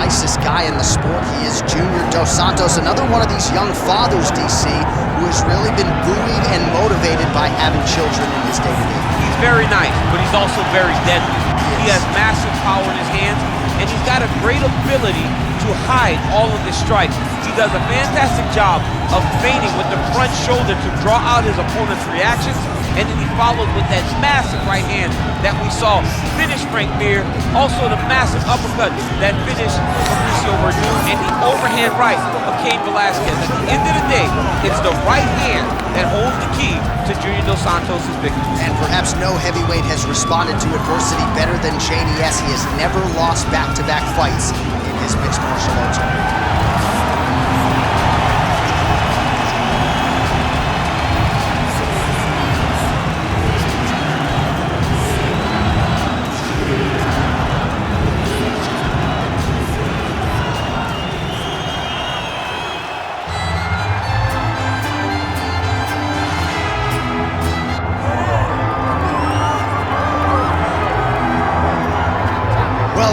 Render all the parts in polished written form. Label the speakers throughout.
Speaker 1: nicest guy in the sport. He is Junior dos Santos, another one of these young fathers, DC, who has really been buoyed and motivated by having children in his day-to-day.
Speaker 2: He's very nice, but he's also very deadly. He has massive power in his hands, and he's got a great ability to hide all of his strikes. He does a fantastic job of feinting with the front shoulder to draw out his opponent's reactions, and then he follows with that massive right hand that we saw finish Frank Mir, also the massive uppercut that finished Mauricio Verdun, and the overhand right of Cain Velasquez. At the end of the day, it's the right hand that holds the key to Junior dos Santos' victory.
Speaker 1: And perhaps no heavyweight has responded to adversity better than Cheney, as he has never lost back-to-back fights in his mixed martial arts career.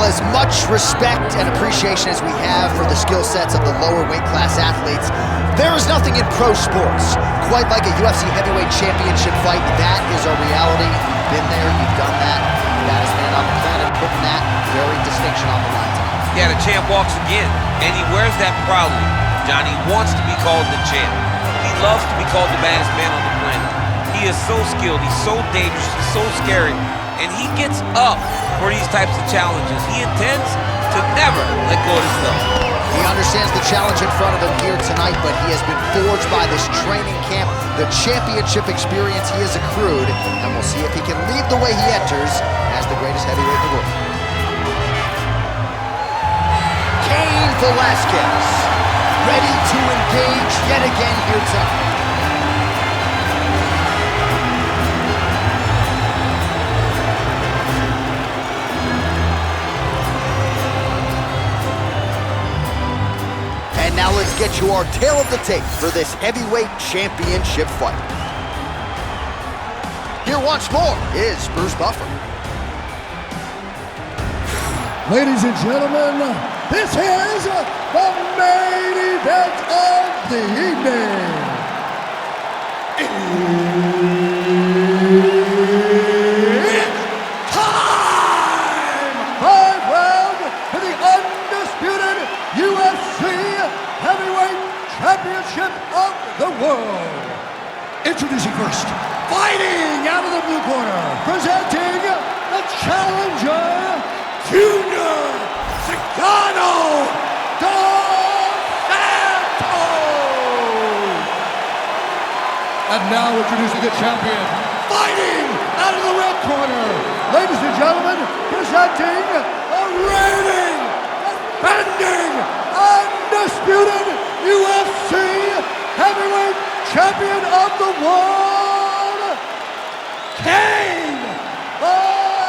Speaker 1: As much respect and appreciation as we have for the skill sets of the lower weight class athletes, there is nothing in pro sports quite like a UFC heavyweight championship fight. That is a reality. You've been there, you've done that. Baddest man on the planet, putting that very distinction on the line tonight.
Speaker 2: Yeah, the champ walks again, and he wears that proudly. Johnny wants to be called the champ. He loves to be called the baddest man on the planet. He is so skilled, he's so dangerous, he's so scary, and he gets up for these types of challenges. He intends to never let go of his belt.
Speaker 1: He understands the challenge in front of him here tonight, but he has been forged by this training camp, the championship experience he has accrued, and we'll see if he can lead the way he enters as the greatest heavyweight in the world. Cain Velasquez, ready to engage yet again here tonight. And now let's get you our tale of the tape for this heavyweight championship fight. Here once more is Bruce Buffer.
Speaker 3: Ladies and gentlemen, this is the main event of the evening. It's time! 5 rounds for the undisputed UFC Heavyweight Championship of the world. Introducing first, fighting out of the blue corner, presenting the challenger, Junior dos Santos. And now introducing the champion, fighting out of the red corner, ladies and gentlemen, presenting a reigning, defending, undisputed UFC Heavyweight Champion of the world, Cain Velasquez!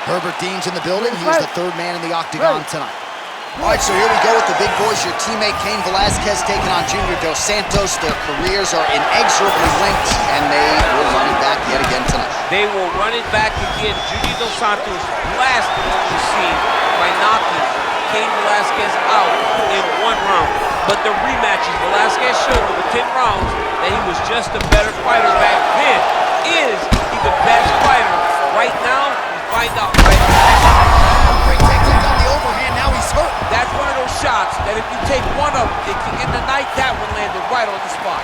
Speaker 1: Herbert Dean's in the building. He is the third man in the octagon tonight. All right, so here we go with the big boys. Your teammate Cain Velasquez taking on Junior dos Santos. Their careers are inexorably linked, and they will run it back yet again tonight.
Speaker 2: They will run it back again. Junior dos Santos blasted on the scene by knocking Cain Velasquez out in 1 round. But the rematches, Velasquez showed over 10 rounds that he was just a better fighter back then. Is he the best fighter? Right now, we find out right now.
Speaker 1: Great technique on the overhand. Now he's hurt.
Speaker 2: That's one of those shots that if you take one of them, in the night, that one landed right on the spot.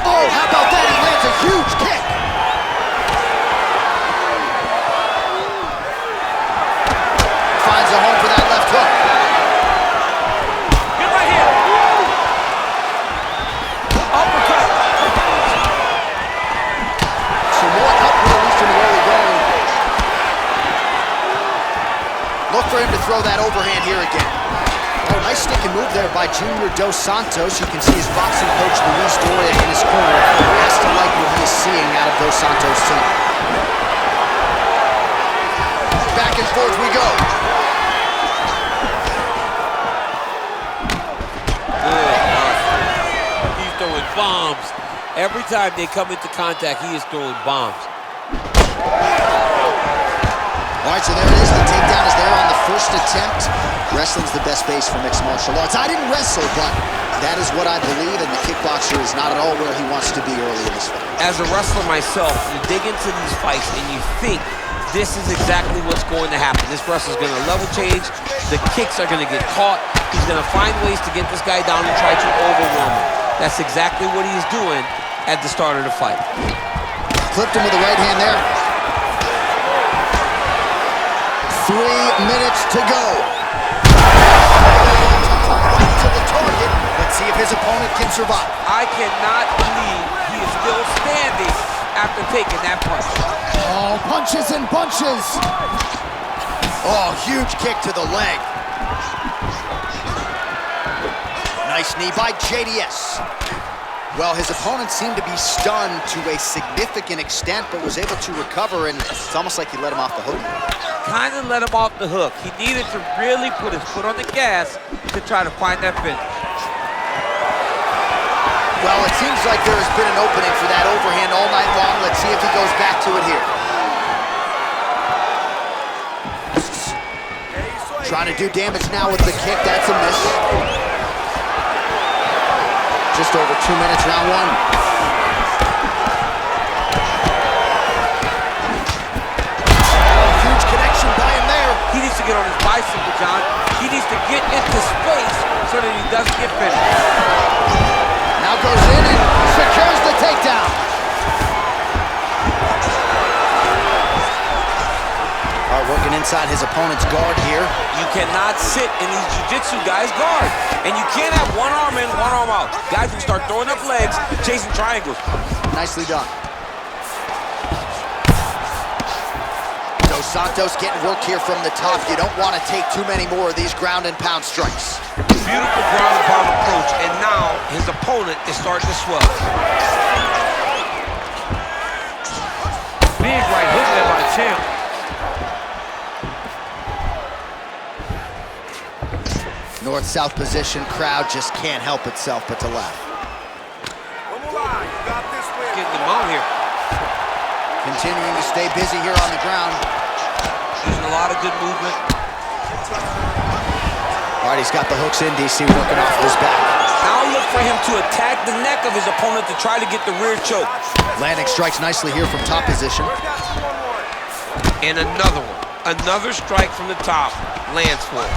Speaker 1: Oh, how about that? He lands a huge kick. Finds a home for that left hook.
Speaker 2: Good right here. Uppercut.
Speaker 1: Some more upward, at least in the early going. Look for him to throw that overhand here again. Oh, nice stick and move there by Junior dos Santos. You can see his boxing coach, Luis Doria, in his corner. Has to like what he is seeing out of dos Santos tonight. Back and forth we go.
Speaker 2: Good. He's throwing bombs. Every time they come into contact, he is throwing bombs.
Speaker 1: All right, so there it is. The takedown is there on the first attempt. Wrestling's the best base for mixed martial arts. I didn't wrestle, but that is what I believe, and the kickboxer is not at all where he wants to be early in this fight.
Speaker 2: As a wrestler myself, you dig into these fights and you think this is exactly what's going to happen. This wrestler's going to level change. The kicks are going to get caught. He's going to find ways to get this guy down and try to overwhelm him. That's exactly what he's doing at the start of the fight.
Speaker 1: Clipped him with the right hand there. 3 minutes to go. To the target. Let's see if his opponent can survive.
Speaker 2: I cannot believe he is still standing after taking that punch.
Speaker 1: Oh, punches and bunches. Oh, huge kick to the leg. Nice knee by JDS. Well, his opponent seemed to be stunned to a significant extent, but was able to recover, and it's almost like he let him off the hook.
Speaker 2: Kind of let him off the hook. He needed to really put his foot on the gas to try to find that finish.
Speaker 1: Well, it seems like there has been an opening for that overhand all night long. Let's see if he goes back to it here. Trying to do damage now with the kick. That's a miss. Just over 2 minutes, round one. Huge connection by him there.
Speaker 2: He needs to get on his bicycle, John. He needs to get into space so that he doesn't get finished.
Speaker 1: Now goes in and secures the takedown. All right, working inside his opponent's guard here.
Speaker 2: You cannot sit in these jiu-jitsu guys' guard. And you can't have one arm in, one arm out. Guys can start throwing up legs, chasing triangles.
Speaker 1: Nicely done. Dos Santos getting work here from the top. You don't want to take too many more of these ground and pound strikes.
Speaker 2: Beautiful ground and pound approach, and now his opponent is starting to swell. Big right hook there by the champ.
Speaker 1: North-south position, crowd just can't help itself but to laugh.
Speaker 2: Getting him out here.
Speaker 1: Continuing to stay busy here on the ground.
Speaker 2: Using a lot of good movement.
Speaker 1: All right, he's got the hooks in, DC, working off his back.
Speaker 2: Now look for him to attack the neck of his opponent to try to get the rear choke.
Speaker 1: Landing strikes nicely here from top position.
Speaker 2: And another one. Another strike from the top lands for him.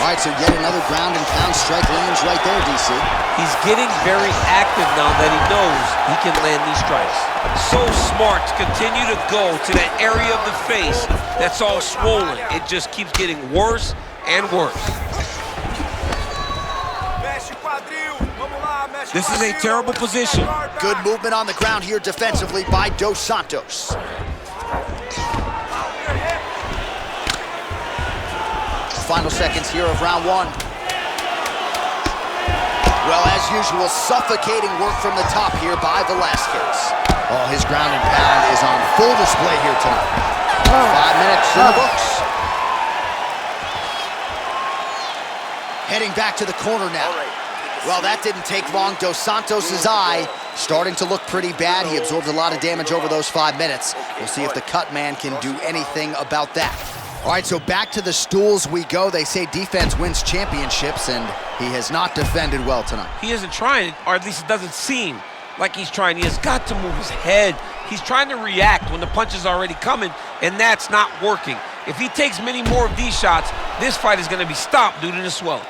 Speaker 1: All right, so yet another ground and pound strike lands right there, DC.
Speaker 2: He's getting very active now that he knows he can land these strikes. So smart to continue to go to that area of the face that's all swollen. It just keeps getting worse and worse. This is a terrible position.
Speaker 1: Good movement on the ground here defensively by Dos Santos. Final seconds here of round one. Well, as usual, suffocating work from the top here by Velasquez. Oh, his ground and pound is on full display here tonight. 5 minutes in the books. Heading back to the corner now. Well, that didn't take long. Dos Santos' eye starting to look pretty bad. He absorbed a lot of damage over those 5 minutes. We'll see if the cut man can do anything about that. All right, so back to the stools we go. They say defense wins championships, and he has not defended well tonight.
Speaker 2: He isn't trying, or at least it doesn't seem like he's trying. He has got to move his head. He's trying to react when the punch is already coming, and that's not working. If he takes many more of these shots, this fight is going to be stopped due to the swelling.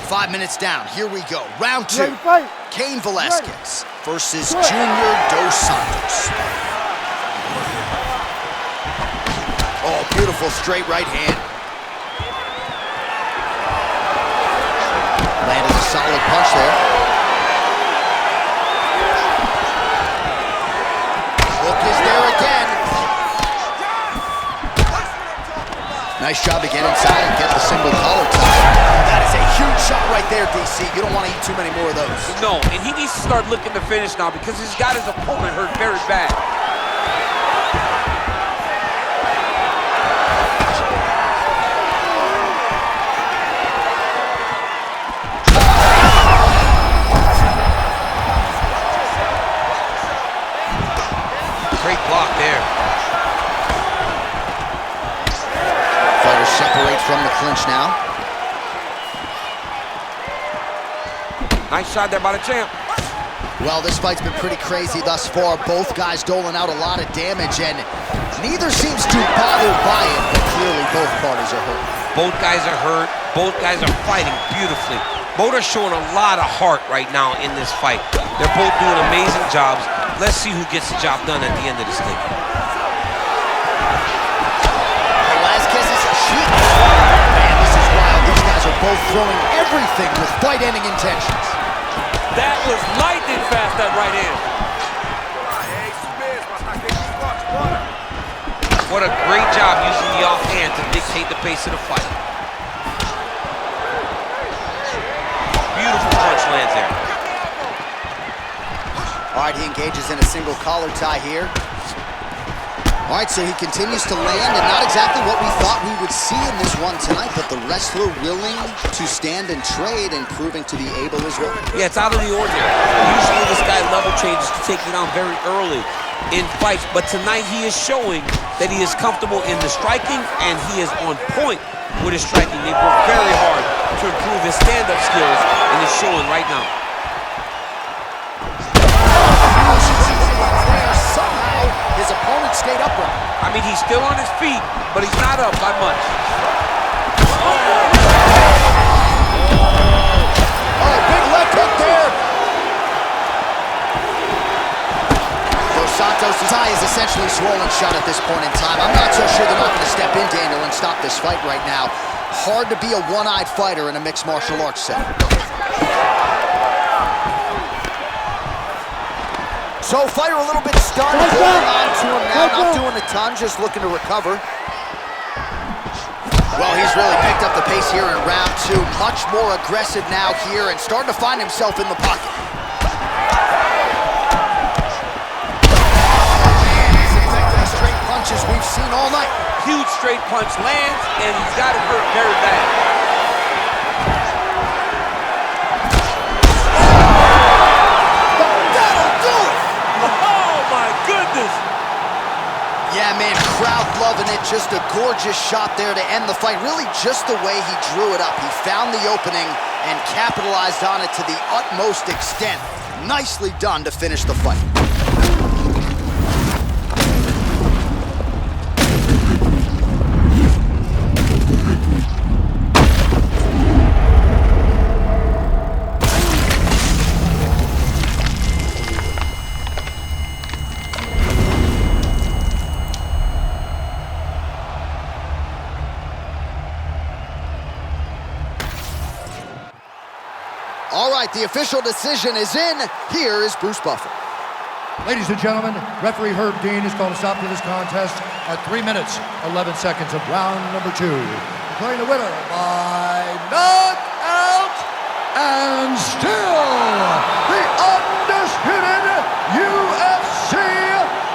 Speaker 1: 5 minutes down. Here we go. Round two. Cain Velasquez versus Junior dos Santos. Oh, beautiful straight right hand. Landed a solid punch there. Hook is there again. Nice job to get inside and get the single collar tie. That is a huge shot right there, DC. You don't want to eat too many more of those.
Speaker 2: No, and he needs to start looking to finish now because he's got his opponent hurt very bad.
Speaker 1: clinch now.
Speaker 2: Nice shot there by the champ.
Speaker 1: Well, this fight's been pretty crazy thus far. Both guys doling out a lot of damage, and neither seems too bothered by it, but clearly both parties are hurt.
Speaker 2: Both guys are hurt. Both guys are fighting beautifully. Both are showing a lot of heart right now in this fight. They're both doing amazing jobs. Let's see who gets the job done at the end of this thing.
Speaker 1: Velasquez is cheap. Man, this is wild. These guys are both throwing everything with fight-ending intentions.
Speaker 2: That was lightning fast, that right hand. What a great job using the offhand to dictate the pace of the fight. Beautiful punch lands there.
Speaker 1: All right, he engages in a single collar tie here. All right, so he continues to land, and not exactly what we thought we would see in this one tonight, but the wrestler willing to stand and trade and proving to be able as well.
Speaker 2: Yeah, it's out of the ordinary. Usually this guy level changes to take you down very early in fights, but tonight he is showing that he is comfortable in the striking, and he is on point with his striking. They work very hard to improve his stand-up skills, and it's showing right now.
Speaker 1: Somehow, his opponent stayed upright.
Speaker 2: I mean, he's still on his feet, but he's not up by much.
Speaker 1: Oh, big left hook there. Dos Santos' eye is essentially swollen shut at this point in time. I'm not so sure they're not going to step in, Daniel, and stop this fight right now. Hard to be a one-eyed fighter in a mixed martial arts setting. So fighter a little bit stunned, holding on to him now, not doing a ton, just looking to recover. Well, he's really picked up the pace here in round two. Much more aggressive now here and starting to find himself in the pocket. These effective straight punches we've seen all night.
Speaker 2: Huge straight punch lands, and he's got it hurt very bad.
Speaker 1: Yeah, man, crowd loving it. Just a gorgeous shot there to end the fight. Really just the way he drew it up. He found the opening and capitalized on it to the utmost extent. Nicely done to finish the fight. All right, the official decision is in. Here is Bruce Buffer.
Speaker 3: Ladies and gentlemen, referee Herb Dean has called a stop to this contest at 3 minutes, 11 seconds of round number 2. Declaring the winner by knockout and still the undisputed UFC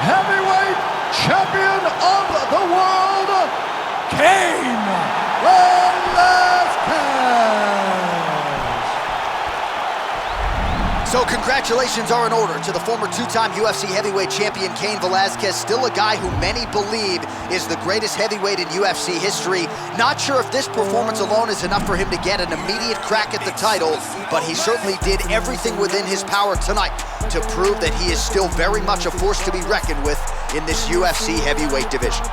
Speaker 3: heavyweight champion of the world, Cain Velasquez.
Speaker 1: So congratulations are in order to the former two-time UFC heavyweight champion Cain Velasquez, still a guy who many believe is the greatest heavyweight in UFC history. Not sure if this performance alone is enough for him to get an immediate crack at the title, but he certainly did everything within his power tonight to prove that he is still very much a force to be reckoned with in this UFC heavyweight division.